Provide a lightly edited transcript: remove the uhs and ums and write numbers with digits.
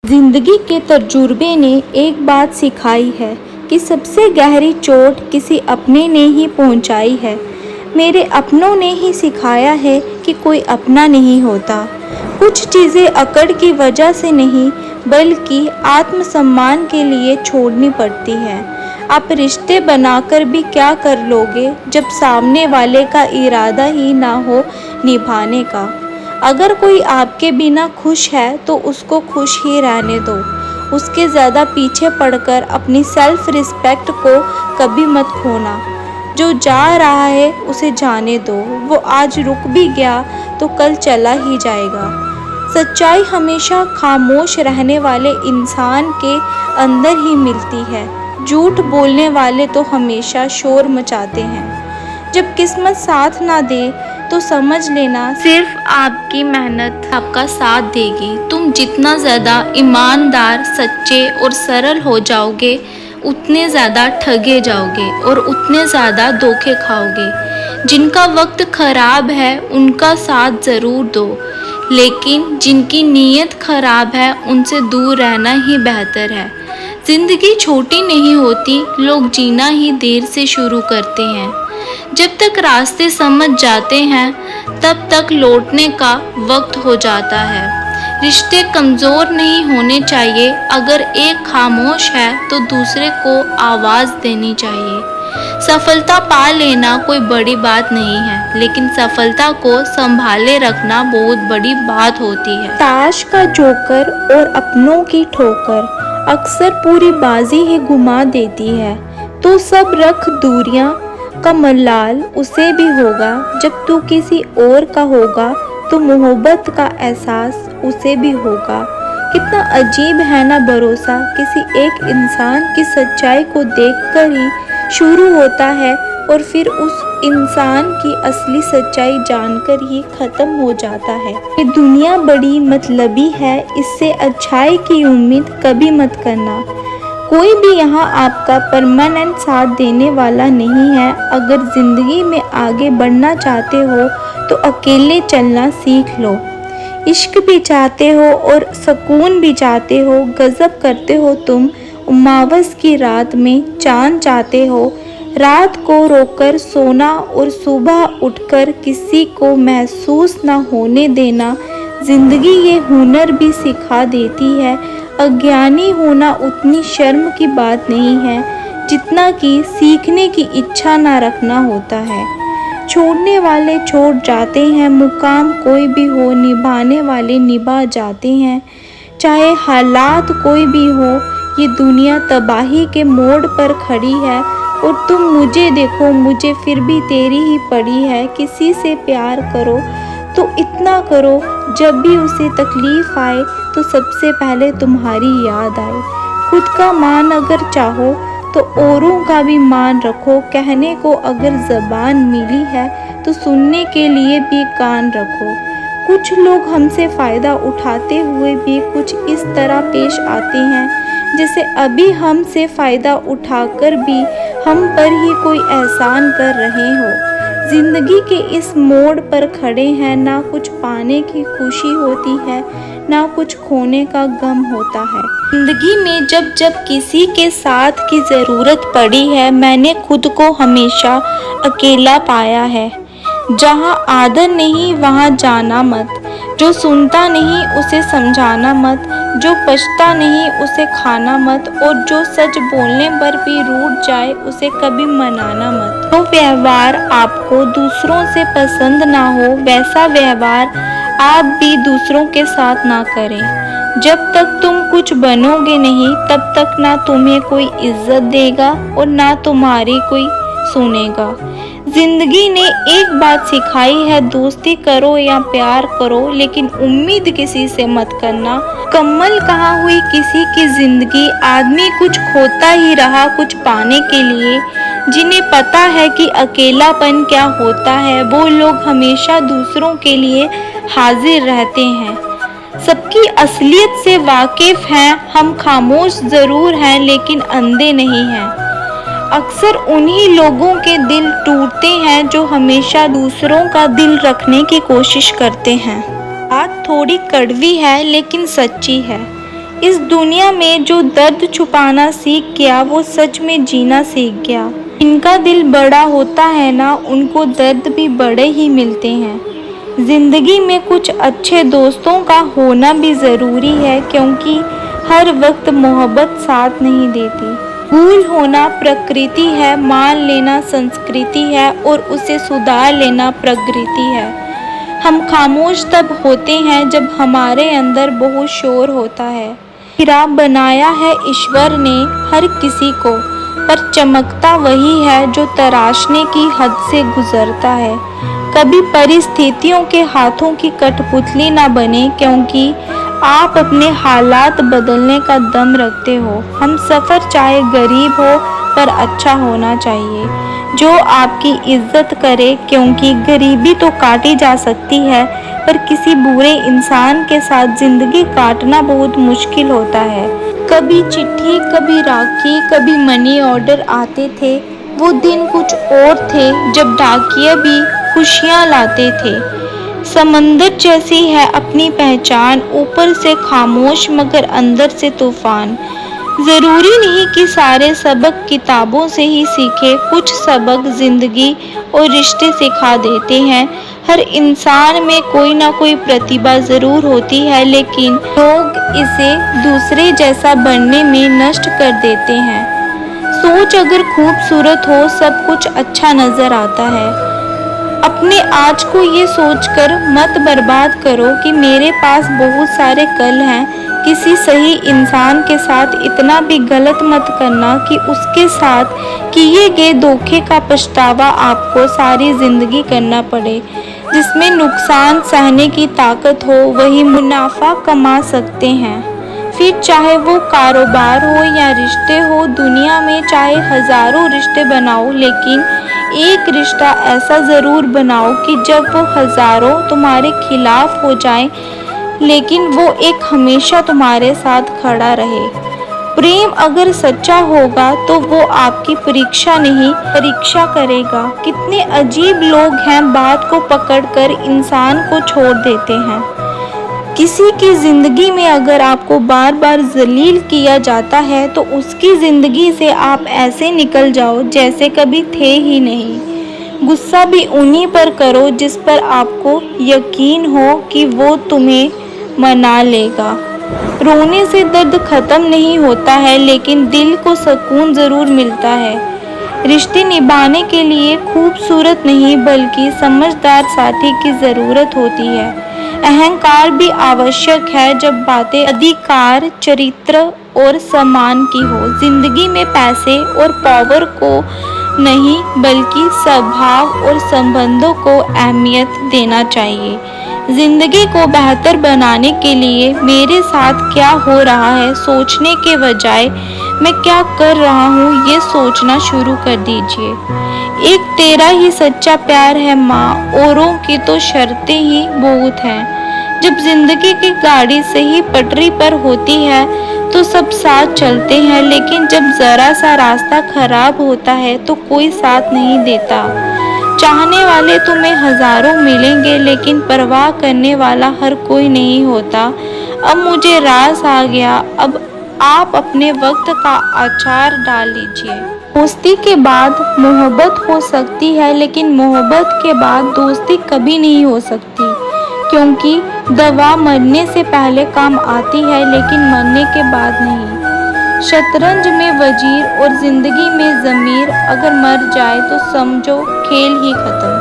जिंदगी के तजुर्बे ने एक बात सिखाई है कि सबसे गहरी चोट किसी अपने ने ही पहुंचाई है। मेरे अपनों ने ही सिखाया है कि कोई अपना नहीं होता। कुछ चीज़ें अकड़ की वजह से नहीं बल्कि आत्मसम्मान के लिए छोड़नी पड़ती है। आप रिश्ते बनाकर भी क्या कर लोगे जब सामने वाले का इरादा ही ना हो निभाने का। अगर कोई आपके बिना खुश है तो उसको खुश ही रहने दो। उसके ज़्यादा पीछे पड़कर अपनी सेल्फ रिस्पेक्ट को कभी मत खोना। जो जा रहा है उसे जाने दो। वो आज रुक भी गया तो कल चला ही जाएगा। सच्चाई हमेशा खामोश रहने वाले इंसान के अंदर ही मिलती है। झूठ बोलने वाले तो हमेशा शोर मचाते हैं। जब किस्मत साथ ना दे तो समझ लेना सिर्फ आपकी मेहनत आपका साथ देगी। तुम जितना ज़्यादा ईमानदार, सच्चे और सरल हो जाओगे उतने ज़्यादा ठगे जाओगे और उतने ज़्यादा धोखे खाओगे। जिनका वक्त ख़राब है उनका साथ ज़रूर दो, लेकिन जिनकी नीयत ख़राब है उनसे दूर रहना ही बेहतर है। ज़िंदगी छोटी नहीं होती, लोग जीना ही देर से शुरू करते हैं। जब तक रास्ते समझ जाते हैं तब तक लौटने का वक्त हो जाता है। रिश्ते कमज़ोर नहीं होने चाहिए। अगर एक खामोश है तो दूसरे को आवाज़ देनी चाहिए। सफलता पा लेना कोई बड़ी बात नहीं है, लेकिन सफलता को संभाले रखना बहुत बड़ी बात होती है। ताश का जोकर और अपनों की ठोकर अक्सर पूरी बाजी ही घुमा देती है। तो सब रख दूरियां का मलाल उसे भी होगा जब तू किसी और का होगा, तो मोहब्बत का एहसास उसे भी होगा। कितना अजीब है ना, भरोसा किसी एक इंसान की सच्चाई को देखकर ही शुरू होता है और फिर उस इंसान की असली सच्चाई जानकर ही ख़त्म हो जाता है। ये दुनिया बड़ी मतलबी है, इससे अच्छाई की उम्मीद कभी मत करना। कोई भी यहाँ आपका परमानेंट साथ देने वाला नहीं है। अगर ज़िंदगी में आगे बढ़ना चाहते हो तो अकेले चलना सीख लो। इश्क भी चाहते हो और सुकून भी चाहते हो, गज़ब करते हो तुम। उमावस की रात में चांद चाहते हो। रात को रोकर सोना और सुबह उठकर किसी को महसूस ना होने देना। ज़िंदगी ये हुनर भी सिखा देती है। अज्ञानी होना उतनी शर्म की बात नहीं है जितना कि सीखने की इच्छा ना रखना होता है। छोड़ने वाले छोड़ जाते हैं, मुकाम कोई भी हो निभाने वाले निभा जाते हैं। चाहे हालात कोई भी हो, ये दुनिया तबाही के मोड़ पर खड़ी है और तुम मुझे देखो, मुझे फिर भी तेरी ही पड़ी है। किसी से प्यार करो तो इतना करो जब भी उसे तकलीफ़ आए तो सबसे पहले तुम्हारी याद आए। खुद का मान अगर चाहो तो औरों का भी मान रखो। कहने को अगर ज़बान मिली है तो सुनने के लिए भी कान रखो। कुछ लोग हमसे फ़ायदा उठाते हुए भी कुछ इस तरह पेश आते हैं जैसे अभी हमसे फ़ायदा उठाकर भी हम पर ही कोई एहसान कर रहे हो। ज़िंदगी के इस मोड़ पर खड़े हैं, ना कुछ पाने की खुशी होती है ना कुछ खोने का गम होता है। ज़िंदगी में जब जब किसी के साथ की ज़रूरत पड़ी है, मैंने खुद को हमेशा अकेला पाया है। जहाँ आदर नहीं वहाँ जाना मत। जो सुनता नहीं उसे समझाना मत। जो पछता नहीं उसे खाना मत। और जो सच बोलने पर भी रूठ जाए उसे कभी मनाना मत। जो व्यवहार आपको दूसरों से पसंद ना हो वैसा व्यवहार आप भी दूसरों के साथ ना करें। जब तक तुम कुछ बनोगे नहीं तब तक ना तुम्हें कोई इज्जत देगा और ना तुम्हारी कोई सुनेगा। जिंदगी ने एक बात सिखाई है, दोस्ती करो या प्यार करो लेकिन उम्मीद किसी से मत करना। कम्मल कहाँ हुई किसी की जिंदगी, आदमी कुछ खोता ही रहा कुछ पाने के लिए। जिन्हें पता है कि अकेलापन क्या होता है वो लोग हमेशा दूसरों के लिए हाजिर रहते हैं। सबकी असलियत से वाकिफ हैं, हम खामोश ज़रूर हैं लेकिन अंधे नहीं हैं। अक्सर उन्हीं लोगों के दिल टूटते हैं जो हमेशा दूसरों का दिल रखने की कोशिश करते हैं। बात थोड़ी कड़वी है लेकिन सच्ची है। इस दुनिया में जो दर्द छुपाना सीख गया वो सच में जीना सीख गया। इनका दिल बड़ा होता है ना, उनको दर्द भी बड़े ही मिलते हैं। ज़िंदगी में कुछ अच्छे दोस्तों का होना भी ज़रूरी है, क्योंकि हर वक्त मोहब्बत साथ नहीं देती। भूल होना प्रकृति है, मान लेना संस्कृति है और उसे सुधार लेना प्रगति है। हम खामोश तब होते हैं जब हमारे अंदर बहुत शोर होता है। हीरा बनाया है ईश्वर ने हर किसी को, पर चमकता वही है जो तराशने की हद से गुजरता है। कभी परिस्थितियों के हाथों की कठपुतली ना बने, क्योंकि आप अपने हालात बदलने का दम रखते हो। हम सफ़र चाहे गरीब हो पर अच्छा होना चाहिए, जो आपकी इज्जत करे, क्योंकि गरीबी तो काटी जा सकती है पर किसी बुरे इंसान के साथ ज़िंदगी काटना बहुत मुश्किल होता है। कभी चिट्ठी, कभी राखी, कभी मनी ऑर्डर आते थे। वो दिन कुछ और थे जब डाकिया भी खुशियाँ लाते थे। समंदर जैसी है अपनी पहचान, ऊपर से खामोश मगर अंदर से तूफान। ज़रूरी नहीं कि सारे सबक किताबों से ही सीखे, कुछ सबक ज़िंदगी और रिश्ते सिखा देते हैं। हर इंसान में कोई ना कोई प्रतिभा ज़रूर होती है, लेकिन लोग इसे दूसरे जैसा बनने में नष्ट कर देते हैं। सोच अगर खूबसूरत हो, सब कुछ अच्छा नज़र आता है। अपने आज को ये सोचकर मत बर्बाद करो कि मेरे पास बहुत सारे कल हैं। किसी सही इंसान के साथ इतना भी गलत मत करना कि उसके साथ किए गए धोखे का पछतावा आपको सारी ज़िंदगी करना पड़े। जिसमें नुकसान सहने की ताकत हो वही मुनाफा कमा सकते हैं। फिर चाहे वो कारोबार हो या रिश्ते हो, दुनिया में चाहे हज़ारों रिश्ते बनाओ, लेकिन एक रिश्ता ऐसा ज़रूर बनाओ कि जब वो हज़ारों तुम्हारे खिलाफ हो जाएं, लेकिन वो एक हमेशा तुम्हारे साथ खड़ा रहे। प्रेम अगर सच्चा होगा तो वो आपकी परीक्षा नहीं, परीक्षा करेगा। कितने अजीब लोग हैं, बात को पकड़कर इंसान को छोड़ देते हैं। किसी की ज़िंदगी में अगर आपको बार बार जलील किया जाता है तो उसकी ज़िंदगी से आप ऐसे निकल जाओ जैसे कभी थे ही नहीं। गुस्सा भी उन्हीं पर करो जिस पर आपको यकीन हो कि वो तुम्हें मना लेगा। रोने से दर्द ख़त्म नहीं होता है, लेकिन दिल को सुकून ज़रूर मिलता है। रिश्ते निभाने के लिए खूबसूरत नहीं बल्कि समझदार साथी की ज़रूरत होती है। अहंकार भी आवश्यक है जब बातें अधिकार, चरित्र और सम्मान की हो। जिंदगी में पैसे और पावर को नहीं बल्कि स्वभाव और संबंधों को अहमियत देना चाहिए। जिंदगी को बेहतर बनाने के लिए मेरे साथ क्या हो रहा है सोचने के बजाय मैं क्या कर रहा हूँ ये सोचना शुरू कर दीजिए। एक तेरा ही सच्चा प्यार है माँ, औरों की तो शर्तें ही बहुत हैं। जब जिंदगी की गाड़ी सही पटरी पर होती है तो सब साथ चलते हैं, लेकिन जब जरा सा रास्ता खराब होता है तो कोई साथ नहीं देता। चाहने वाले तुम्हें हजारों मिलेंगे, लेकिन परवाह करने वाला हर कोई नहीं होता। अब मुझे रास आ गया, अब आप अपने वक्त का अचार डाल लीजिए। दोस्ती के बाद मोहब्बत हो सकती है, लेकिन मोहब्बत के बाद दोस्ती कभी नहीं हो सकती, क्योंकि दवा मरने से पहले काम आती है लेकिन मरने के बाद नहीं। शतरंज में वजीर और जिंदगी में ज़मीर अगर मर जाए तो समझो खेल ही खत्म।